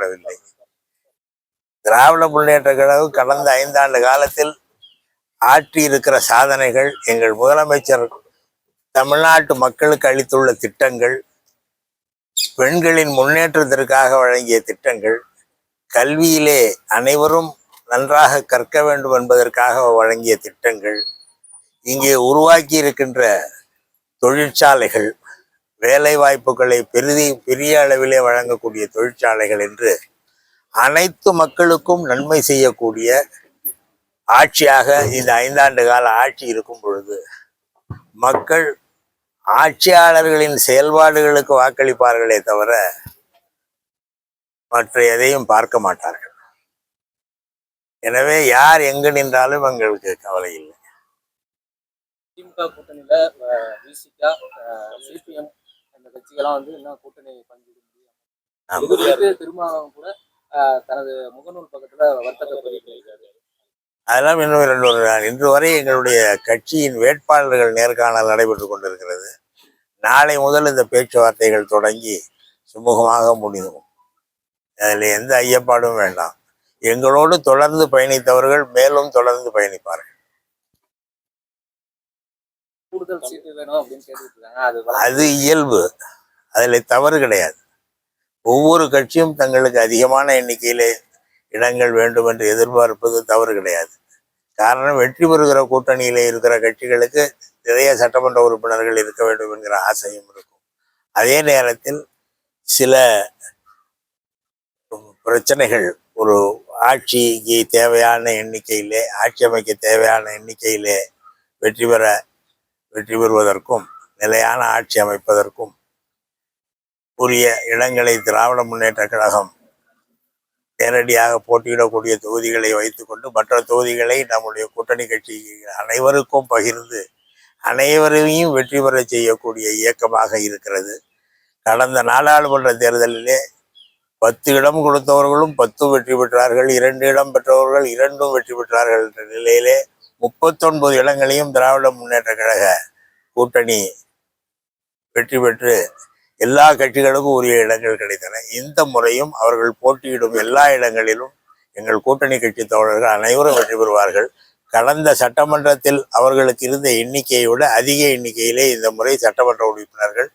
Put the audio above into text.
செயல்படவில்லை. திராவிட முன்னேற்ற கழகம் கடந்த 5 ஆண்டு காலத்தில் ஆற்றி இருக்கிற சாதனைகள், எங்கள் முதலமைச்சர் தமிழ்நாட்டு மக்களுக்கு அளித்துள்ள திட்டங்கள், பெண்களின் முன்னேற்றத்திற்காக வழங்கிய திட்டங்கள், கல்வியிலே அனைவரும் நன்றாக கற்க வேண்டும் என்பதற்காக வழங்கிய திட்டங்கள், இங்கே உருவாக்கி இருக்கின்ற தொழிற்சாலைகள், வேலை வாய்ப்புகளை பெரிய அளவிலே வழங்கக்கூடிய தொழிற்சாலைகள் என்று அனைத்து மக்களுக்கும் நன்மை செய்யக்கூடிய ஆட்சியாக இந்த 5 ஆண்டு கால ஆட்சி இருக்கும் பொழுது மக்கள் ஆட்சியாளர்களின் செயல்பாடுகளுக்கு வாக்களிப்பார்களே தவிர மற்ற எதையும் பார்க்க மாட்டார்கள். எனவே யார் எங்கு நின்றாலும் எங்களுக்கு கவலை இல்லை. திமுக கூட்டணியில விசிகா, சிபிஎம் அந்த கட்சிகள்லாம் இன்னும் கூட்டணி பங்கிட முடியும். திருமாவளவன் கூட தனது முகநூல் பக்கத்துல வர்த்தக பதிவு. அதெல்லாம் இன்னும் இன்று வரை எங்களுடைய கட்சியின் வேட்பாளர்கள் நேர்காணல் நடைபெற்று கொண்டிருக்கிறது. நாளை முதல் இந்த பேச்சுவார்த்தைகள் தொடங்கி சுமூகமாக முடியும். அதில் எந்த ஐயப்பாடும் வேண்டாம். எங்களோடு தொடர்ந்து பயணித்தவர்கள் மேலும் தொடர்ந்து பயணிப்பார்கள். கூடுதல் சீட்டு வேணும் அப்படின்னு கேட்டுருக்காங்க. அது இயல்பு, அதில் தவறு கிடையாது. ஒவ்வொரு கட்சியும் தங்களுக்கு அதிகமான எண்ணிக்கையிலே இடங்கள் வேண்டும் என்று எதிர்பார்ப்பது தவறு கிடையாது. காரணம், வெற்றி பெறுகிற கூட்டணியிலே இருக்கிற கட்சிகளுக்கு நிறைய சட்டமன்ற உறுப்பினர்கள் இருக்க வேண்டும் என்கிற ஆசையும் இருக்கும். அதே நேரத்தில் சில பிரச்சனைகள், ஒரு ஆட்சிக்கு தேவையான எண்ணிக்கையிலே, ஆட்சி அமைக்க தேவையான எண்ணிக்கையிலே வெற்றி பெறுவதற்கும் நிலையான ஆட்சி அமைப்பதற்கும் உரிய இடங்களை திராவிட முன்னேற்ற கழகம் நேரடியாக போட்டியிடக்கூடிய தொகுதிகளை வைத்துக்கொண்டு மற்ற தொகுதிகளை நம்முடைய கூட்டணி கட்சி அனைவருக்கும் பகிர்ந்து அனைவரையும் வெற்றி பெற செய்யக்கூடிய இயக்கமாக இருக்கிறது. கடந்த நாடாளுமன்ற தேர்தலிலே 10 இடம் கொடுத்தவர்களும் 10 வெற்றி பெற்றார்கள், 2 இடம் பெற்றவர்கள் 2 வெற்றி பெற்றார்கள் என்ற நிலையிலே 39 இடங்களையும் திராவிட முன்னேற்ற கழக கூட்டணி வெற்றி பெற்று எல்லா கட்சிகளுக்கும் உரிய இடங்கள் கிடைத்தன. இந்த முறையும் அவர்கள் போட்டியிடும் எல்லா இடங்களிலும் எங்கள் கூட்டணி கட்சி தோழர்கள் அனைவரும் வெற்றி பெறுவார்கள். கடந்த சட்டமன்றத்தில் அவர்களுக்கு இருந்த எண்ணிக்கையை விட அதிக எண்ணிக்கையிலே இந்த முறை சட்டமன்ற உறுப்பினர்கள்